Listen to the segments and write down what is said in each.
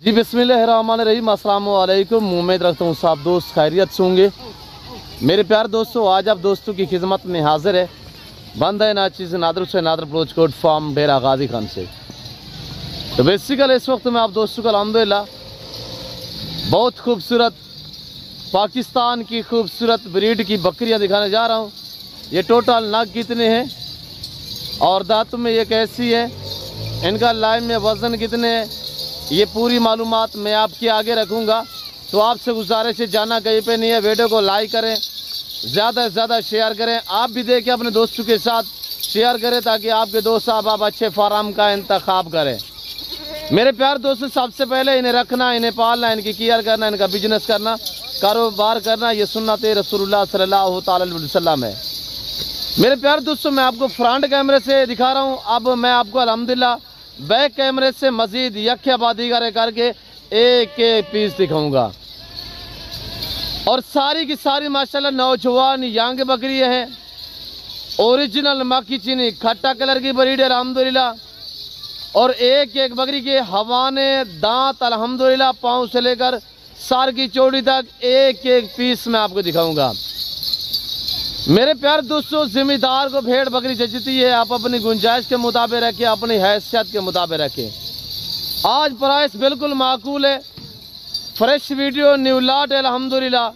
जी बिस्मिल्लाहिर्रहमानिर्रहीम, अस्सलाम वालेकुम। उम्मीद रखता हूँ सब दोस्त खैरियत से होंगे। मेरे प्यारे दोस्तों, आज आप दोस्तों की खिदमत में हाजिर है बंदा नाचीज नादर से नादर अप्रोच कोड फार्म डेरा गाजी खान से। तो बेसिकल इस वक्त मैं आप दोस्तों को अल्हम्दुलिल्लाह बहुत खूबसूरत पाकिस्तान की खूबसूरत ब्रीड की बकरियां दिखाने जा रहा हूं। ये टोटल नग कितने हैं और दांतों में ये कैसी है, इनका लाइन में वज़न कितने हैं, ये पूरी मालूमात मैं आपके आगे रखूंगा। तो आपसे गुजारिश है, जाना कहीं पे नहीं है, वीडियो को लाइक करें, ज़्यादा से ज़्यादा शेयर करें। आप भी देखें, अपने दोस्तों के साथ शेयर करें ताकि आपके दोस्त आप अच्छे फार्म का इंतखाब करें। मेरे प्यार दोस्तों, सबसे पहले इन्हें रखना, इन्हें पालना, इनकी केयर करना, इनका बिजनेस करना, कारोबार करना, ये सुन्नत रसूलुल्लाह सल्लल्लाहु अलैहि वसल्लम है। मेरे प्यार दोस्तों, मैं आपको फ्रंट कैमरे से दिखा रहा हूँ। अब मैं आपको अल्हम्दुलिल्लाह बैक कैमरे से मजीद यक आबादी करके एक एक पीस दिखाऊंगा। और सारी की सारी माशाल्लाह नौजवान यंग बकरियां हैं, ओरिजिनल मक्की चीनी खट्टा कलर की ब्रीड है अल्हम्दुलिल्लाह। और एक एक बकरी के हवाने दांत अल्हम्दुलिल्लाह पाँव से लेकर सर की चौड़ी तक एक एक पीस मैं आपको दिखाऊंगा। मेरे प्यारे दोस्तों, जिम्मेदार को भेड़ बकरी जचती है, आप अपनी गुंजाइश के मुताबिक रखें, अपनी हैसियत के मुताबिक रखें। आज प्राइस बिल्कुल माकूल है, फ्रेश वीडियो न्यू लाट है अल्हम्दुलिल्लाह।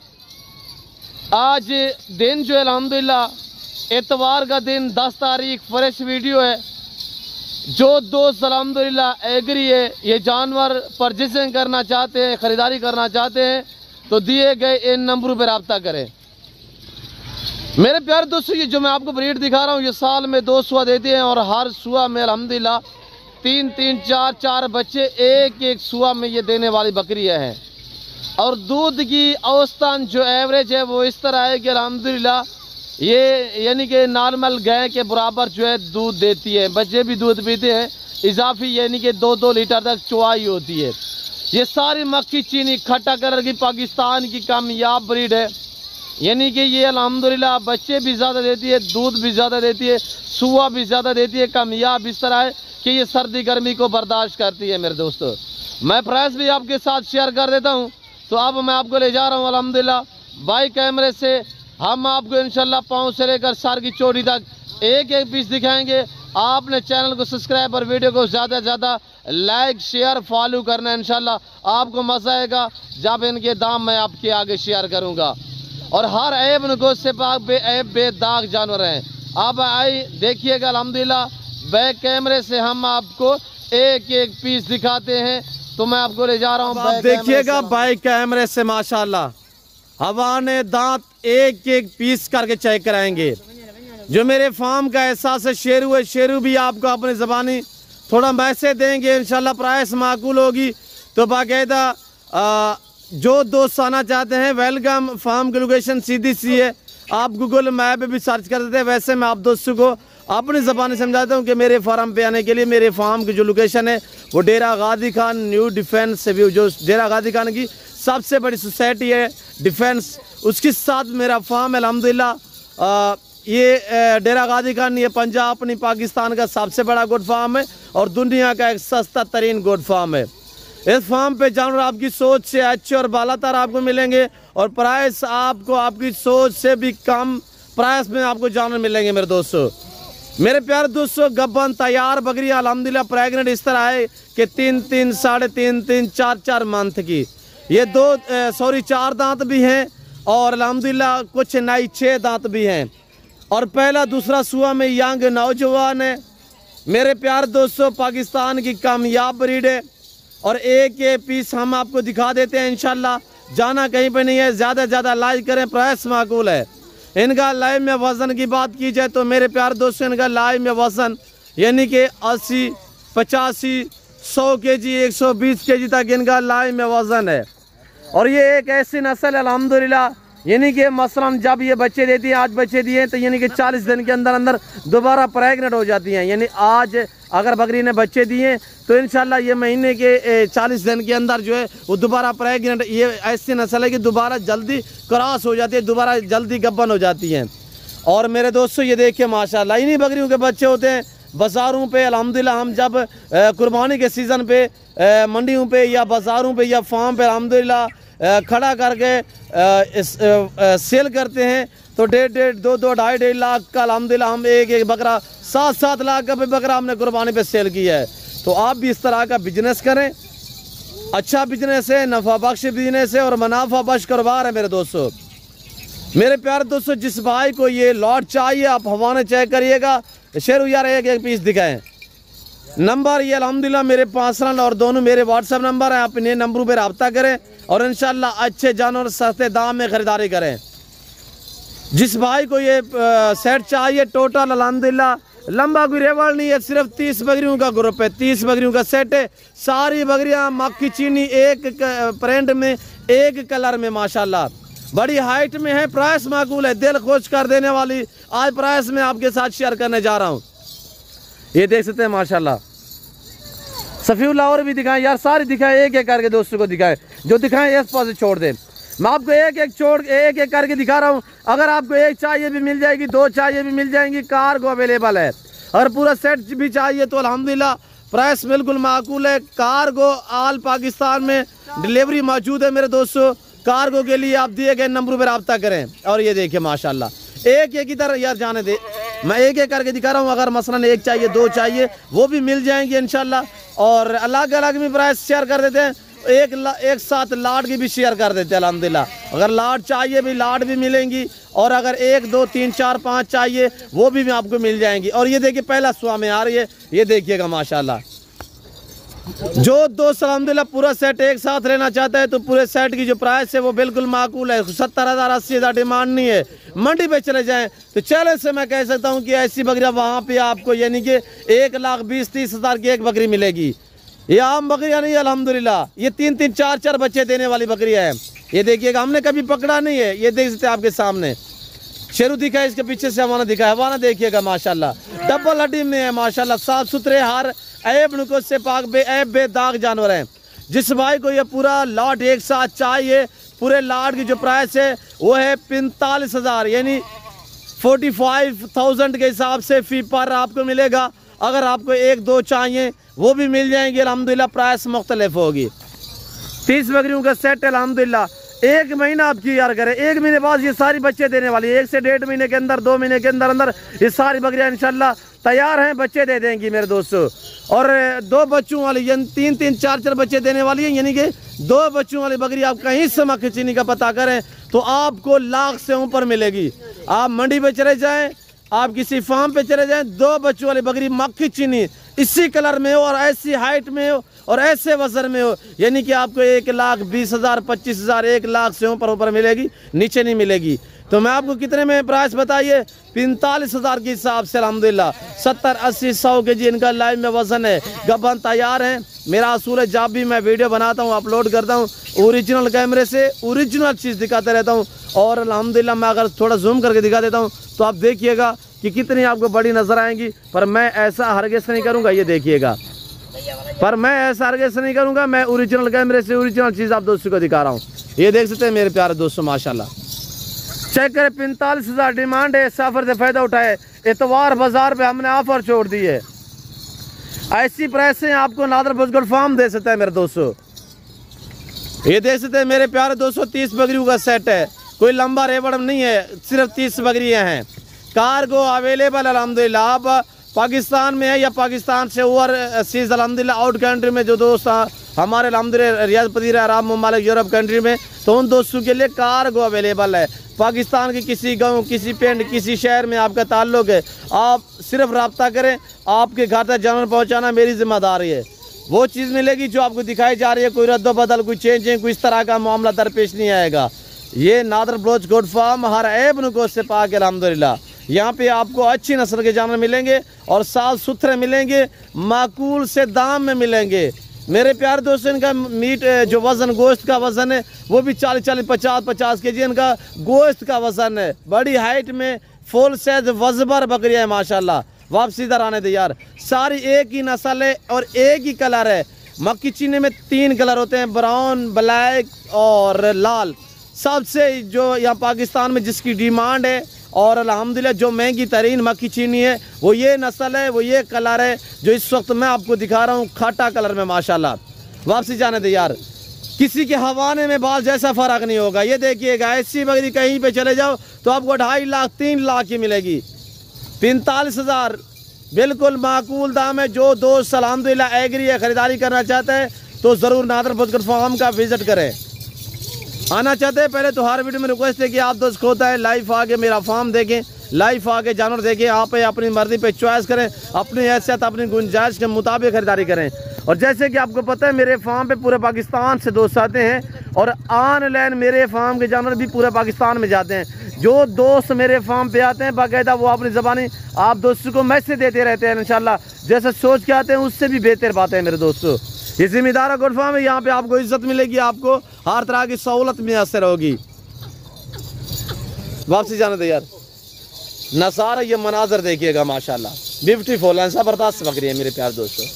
आज दिन जो है अल्हम्दुलिल्लाह इतवार का दिन 10 तारीख फ्रेश वीडियो है। जो दोस्त अल्हम्दुलिल्लाह एग्री है, ये जानवर परचेसिंग करना चाहते हैं, ख़रीदारी करना चाहते हैं, तो दिए गए इन नंबरों पर रब्ता करें। मेरे प्यारे दोस्तों, ये जो मैं आपको ब्रीड दिखा रहा हूँ, ये साल में 2 सुआ देते हैं और हर सुआ में अल्हम्दुलिल्लाह 3-3, 4-4 बच्चे एक एक सुआ में ये देने वाली बकरियाँ हैं। और दूध की औसतन जो एवरेज है वो इस तरह है कि अल्हम्दुलिल्लाह ये यानी कि नॉर्मल गाय के बराबर जो है दूध देती है। बच्चे भी दूध पीते हैं, इजाफी यानी कि 2-2 लीटर तक चुवाई होती है। ये सारी मक्खी चीनी खट्टा कलर की पाकिस्तान की कामयाब ब्रीड है, यानी कि ये अल्हम्दुलिल्लाह बच्चे भी ज़्यादा देती है, दूध भी ज़्यादा देती है, सुआ भी ज़्यादा देती है। कामयाब इस तरह है कि ये सर्दी गर्मी को बर्दाश्त करती है। मेरे दोस्तों, मैं प्राइस भी आपके साथ शेयर कर देता हूँ। तो अब मैं आपको ले जा रहा हूँ अल्हम्दुलिल्लाह बाई कैमरे से। हम आपको इंशाल्लाह पाँव से लेकर सर की चोटी तक एक एक पीस दिखाएंगे। आपने चैनल को सब्सक्राइब और वीडियो को ज़्यादा से ज़्यादा लाइक शेयर फॉलो करना है। इंशाल्लाह आपको मज़ा आएगा जब इनके दाम मैं आपके आगे शेयर करूँगा। और हर ऐब नगोश से पाक बेदाग जानवर हैं। आप आई देखिएगा अल्हम्दुलिल्लाह बैक कैमरे से हम आपको एक एक पीस दिखाते हैं। तो मैं आपको ले जा रहा हूँ, आप देखिएगा बैक कैमरे से माशाल्लाह हवाने दांत एक एक पीस करके चेक कराएंगे। जो मेरे फार्म का एहसास है शेरू है, शेरू भी आपको अपनी ज़बानी थोड़ा मैसेज देंगे। इंशाल्लाह प्राइस माकूल होगी। तो बाकायदा जो दोस्त आना चाहते हैं वेलकम। फार्म की लोकेशन सीधी सी है, आप गूगल मैप पे भी सर्च कर देते हैं। वैसे मैं आप दोस्तों को अपनी ज़बान समझाता हूँ कि मेरे फार्म पे आने के लिए मेरे फार्म की जो लोकेशन है वो डेरा Ghazi Khan new defence view, जो डेरा गाजी खान की सबसे बड़ी सोसाइटी है डिफेंस, उसके साथ मेरा फार्म है अल्हम्दुलिल्लाह। ये डेरा गाजी खान ये पंजाब अपनी पाकिस्तान का सबसे बड़ा गोट फार्म है और दुनिया का एक सस्ता तरीन गोट फार्म है। इस फार्म पे जानवर आपकी सोच से अच्छे और बालातर आपको मिलेंगे और प्राइस आपको आपकी सोच से भी कम प्राइस में आपको जानवर मिलेंगे। मेरे दोस्तों, मेरे प्यारे दोस्तों, गब्बन तैयार बकरियां अल्हम्दुलिल्लाह प्रेग्नेंट इस तरह है कि 3-3, 3.5, 4-4 मंथ की। ये 4 दांत भी हैं और अल्हम्दुलिल्लाह कुछ नई 6 दांत भी हैं। और पहला दूसरा सुआ में यंग नौजवान है। मेरे प्यारे दोस्तों, पाकिस्तान की कामयाब ब्रीड है और एक एक पीस हम आपको दिखा देते हैं। इंशाल्लाह जाना कहीं पे नहीं है, ज़्यादा से ज़्यादा लाइक करें, प्राइस माकूल है। इनका लाइव में वज़न की बात की जाए तो मेरे प्यारे दोस्तों, इनका लाइव में वज़न यानी कि 80, 85, 100 kg, 120 kg तक इनका लाइव में वज़न है। और ये एक ऐसी नस्ल है अल्हम्दुलिल्लाह, यानी कि मसलन जब ये बच्चे देती है, आज बच्चे दिए तो यानी कि 40 दिन के अंदर अंदर दोबारा प्रेग्नेंट हो जाती हैं। यानी आज अगर बकरी ने बच्चे दिए तो इंशाल्लाह ये महीने के 40 दिन के अंदर जो है वो दोबारा प्रेग्नेंट, ये ऐसी नस्ल है कि दोबारा जल्दी क्रॉस हो जाती है, दोबारा जल्दी गब्बन हो जाती हैं। और मेरे दोस्तों, ये देखिए माशाल्लाह इन्हीं बकरियों के बच्चे होते हैं बाज़ारों पे अल्हम्दुलिल्लाह हम जब कुर्बानी के सीज़न पे मंडियों पे या बाज़ारों पे या फार्म पे अल्हम्दुलिल्लाह खड़ा करके सेल करते हैं तो 1.5 2 2.5 लाख का अल्हम्दुलिल्लाह हम एक बकरा 7 लाख का भी बकरा हमने कुर्बानी पे सेल किया है। तो आप भी इस तरह का बिजनेस करें, अच्छा बिजनेस है, नफ़ा बख्श बिजनेस है और मुनाफा बख्श कारोबार है। मेरे दोस्तों, मेरे प्यारे दोस्तों, जिस भाई को ये लॉट चाहिए आप हवाना चेक करिएगा। शेरू यार एक पीस दिखाएं। नंबर ये अल्हम्दुलिल्लाह मेरे पास और दोनों मेरे व्हाट्सएप नंबर हैं। आप इन्हें नंबरों पर रब्ता करें और इंशाल्लाह अच्छे जानवर सस्ते दाम में ख़रीदारी करें। जिस भाई को ये सेट चाहिए टोटल अल्हम्दुलिल्लाह लंबा कोई रेवड़ नहीं है, सिर्फ 30 बकरियों का ग्रुप है, 30 बकरियों का सेट है। सारी बकरियां मक्खी चीनी एक प्रिंट में एक कलर में माशाल्लाह बड़ी हाइट में है। प्राइस माकूल है, दिल खुश कर देने वाली आज प्राइस में आपके साथ शेयर करने जा रहा हूँ। ये देख सकते हैं माशाल्लाह। सफीउल्लाह और भी दिखाएं यार, सारी दिखाएं, एक एक करके दोस्तों को दिखाएं, जो दिखाएं इस पास छोड़ दें। मैं आपको एक एक करके दिखा रहा हूँ। अगर आपको एक चाहिए भी मिल जाएगी, 2 चाहिए भी मिल जाएंगी, कार्गो अवेलेबल है। और पूरा सेट भी चाहिए तो अल्हम्दुलिल्लाह प्राइस बिल्कुल माकूल है। कार्गो आल पाकिस्तान में डिलीवरी मौजूद है। मेरे दोस्तों, कार्गो के लिए आप दिए गए नंबरों पर रब्ता करें। और ये देखिए माशाल्लाह एक एक इधर यार जाने दे, मैं एक एक करके दिखा रहा हूँ। अगर मसलन 1 चाहिए 2 चाहिए वो भी मिल जाएंगे इंशाल्लाह। और अलग अलग भी प्राइस शेयर कर देते हैं, एक साथ लाट की भी शेयर कर देते हैं अल्हम्दुलिल्लाह। अगर लाट चाहिए भी लाट भी मिलेंगी और अगर 1 2 3 4 5 चाहिए वो भी आपको मिल जाएंगी। और ये देखिए पहला सुआ में आ रही है, ये देखिएगा माशाल्लाह। जो दोस्त अल्हम्दुलिल्लाह पूरा सेट एक साथ लेना चाहता है तो पूरे सेट की जो प्राइस है वो बिल्कुल माकूल है। 70,000 80,000 डिमांड नहीं है। मंडी पे चले जाएं तो चैलेंज से मैं कह सकता हूँ कि ऐसी बकरियाँ वहाँ पे आपको यानी कि 1,20,30,000 की एक बकरी मिलेगी। ये आम बकरियाँ नहीं अल्हम्दुलिल्लाह, ये 3-3 4-4 बच्चे देने वाली बकरियाँ हैं। ये देखिएगा, हमने कभी पकड़ा नहीं है। ये देख सकते हैं आपके सामने शेरू दिखा है, इसके पीछे से हवाना दिखा है। हवाना देखिएगा माशाल्लाह डबल हड्डी में है माशाल्लाह, साफ सुथरे हर ऐब नुक़्स से पाक बेदाग जानवर हैं। जिस भाई को ये पूरा लॉट एक साथ चाहिए, पूरे लॉट की जो प्राइस है वो है 45,000 यानी 45,000 के हिसाब से फी पर आपको मिलेगा। अगर आपको 1 2 चाहिए वो भी मिल जाएंगे अल्हम्दुलिल्लाह, प्राइस मुख्तलिफ होगी। 30 बकरियों का सेट अल्हम्दुलिल्लाह। 1 महीना आप की यार करें, 1 महीने बाद ये सारी बच्चे देने वाली है। 1 से 1.5 महीने के अंदर 2 महीने के अंदर ये सारी बकरियां इंशाल्लाह तैयार हैं, बच्चे दे देंगी मेरे दोस्तों। और 2 बच्चों वाली यानी 3-3 4-4 बच्चे देने वाली है, यानी कि 2 बच्चों वाली बकरी आप कहीं से मक्खी चीनी का पता करें तो आपको लाख से ऊपर मिलेगी। आप मंडी पे चले जाएं, आप किसी फार्म पे चले जाएं, 2 बच्चों वाली बकरी मक्खी चीनी इसी कलर में हो और ऐसी हाइट में हो और ऐसे वजन में हो, यानी कि आपको 1,20,000 25,000 1 लाख से ऊपर मिलेगी, नीचे नहीं मिलेगी। तो मैं आपको कितने में प्राइस बताइए, 45,000 के हिसाब से अल्हम्दुलिल्लाह। 70 80 100 के जी इनका लाइव में वजन है। गबन तैयार है। मेरा असूल है जब भी मैं वीडियो बनाता हूँ अपलोड करता हूँ ओरिजिनल कैमरे से ओरिजिनल चीज़ दिखाते रहता हूँ। और अल्हम्दुलिल्लाह मैं अगर थोड़ा जूम करके दिखा देता हूँ तो आप देखिएगा कि कितनी आपको बड़ी नज़र आएंगी। पर मैं ऐसा हरगिज़ नहीं करूँगा, ये देखिएगा, पर मैं ऐसा हरगिज़ नहीं करूँगा। मैं ओरिजिनल कैमरे से ओरिजिनल चीज़ आप दोस्तों को दिखा रहा हूँ। ये देख सकते हैं मेरे प्यारे दोस्तों माशाल्लाह। चेक करें, 45,000 डिमांड है। सफ़र से फ़ायदा उठाए, इतवार बाज़ार पे हमने ऑफर छोड़ दी है। ऐसी प्राइसें आपको नादर बुज़ुर्ग फार्म दे सकता है मेरे दोस्तों। ये देख सकते हैं मेरे प्यारे दोस्तों, 30 बकरियों का सेट है, कोई लंबा रेवड़ नहीं है, सिर्फ 30 बकरियाँ हैं। कार्गो अवेलेबल अल्हम्दुलिल्लाह। आप पाकिस्तान में है या पाकिस्तान से ओवरसीज़ अल्हम्दुलिल्लाह आउट कंट्री में जो दोस्त हमारे अल्हम्दुलिल्लाह रियाद पदीर अरब ममालिक यूरोप कंट्री में, तो उन दोस्तों के लिए कार्गो अवेलेबल है। पाकिस्तान के किसी गांव, किसी पिंड, किसी शहर में आपका ताल्लुक है, आप सिर्फ रब्ता करें, आपके घर तक जानवर पहुंचाना मेरी जिम्मेदारी है। वो चीज़ मिलेगी जो आपको दिखाई जा रही है, कोई रद्द बदल, कोई चेंजिंग, कोई इस तरह का मामला दरपेश नहीं आएगा। ये नादर बलोच गोट फार्म हर ऐब नुक़्स से पाक अल्हम्दुलिल्लाह। यहाँ पे आपको अच्छी नस्ल के जानवर मिलेंगे और साफ सुथरे मिलेंगे, माकूल से दाम में मिलेंगे। मेरे प्यारे दोस्तों, इनका मीट जो वज़न गोश्त का वज़न है वो भी 40-40 50-50 के जी इनका गोश्त का वज़न है। बड़ी हाइट में फुल साइज वज़बर बकरियाँ है माशाल्लाह। वापसी इधर आने दे यार, सारी एक ही नस्ल है और एक ही कलर है। मक्की चीनी में 3 कलर होते हैं, ब्राउन, ब्लैक और लाल। सबसे जो यहाँ पाकिस्तान में जिसकी डिमांड है और अल्हम्दुलिल्लाह जो महंगी तरीन मक्खी चीनी है वो ये नस्ल है, वो ये कलर है जो इस वक्त मैं आपको दिखा रहा हूँ, खाटा कलर में माशाल्लाह। वापसी जाने दे यार, किसी के हवाने में बाल जैसा फ़र्क नहीं होगा। ये देखिएगा, ऐसी बकरी कहीं पे चले जाओ तो आपको 2.5 लाख 3 लाख की मिलेगी। 45,000 बिल्कुल माकूल दाम है। जो दोस्त अल्हम्दुलिल्लाह एग्री है, ख़रीदारी करना चाहते हैं तो ज़रूर नादर पोचगोड फार्म का विज़िट करें। आना चाहते हैं पहले तो हर वीडियो में रिक्वेस्ट है कि आप दोस्त होता है लाइव आके मेरा फार्म देखें, लाइव आके जानवर देखें, आप अपनी मर्ज़ी पे चॉइस करें, अपनी हैसियत अपनी गुंजाइश के मुताबिक खरीदारी करें। और जैसे कि आपको पता है मेरे फार्म पे पूरे पाकिस्तान से दोस्त आते हैं और ऑनलाइन मेरे फार्म के जानवर भी पूरे पाकिस्तान में जाते हैं। जो दोस्त मेरे फार्म पे आते हैं बाकायदा वो अपनी ज़बानी आप दोस्तों को मैसेज देते रहते हैं। इंशाल्लाह जैसे सोच के आते हैं उससे भी बेहतर बातें हैं मेरे दोस्तों। ये ज़िम्मेदार गोड फार्म है, यहाँ पे आपको इज्जत मिलेगी, आपको हर तरह की सहूलत मैसर होगी। वापसी जाने दे यार, नज़ारा ये मनाजर देखिएगा माशाल्लाह, ब्यूटीफुल है, ज़बरदस्त बकरी है मेरे प्यार दोस्तों।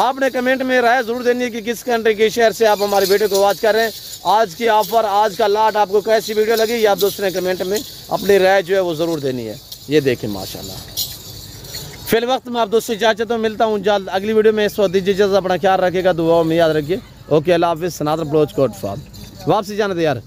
आपने कमेंट में राय ज़रूर देनी है कि किस कंट्री के शहर से आप हमारी वीडियो को वॉच कर रहे हैं। आज की ऑफर, आज का लाट आपको कैसी वीडियो लगी ये आप दोस्तों ने कमेंट में अपनी राय जो है वो ज़रूर देनी है। ये देखें माशाल्लाह। फिल वक्त मैं आप दोस्तों इजाज़त तो मिलता हूँ जल्द अगली वीडियो में। इस वक्त दीजिए इजाज़त, अपना ख्याल रखिएगा, दुआओं में याद रखिए। ओके, अल्लाह हाफिज़। नादर पोचगोड फार्म। वापसी जाने दे यार।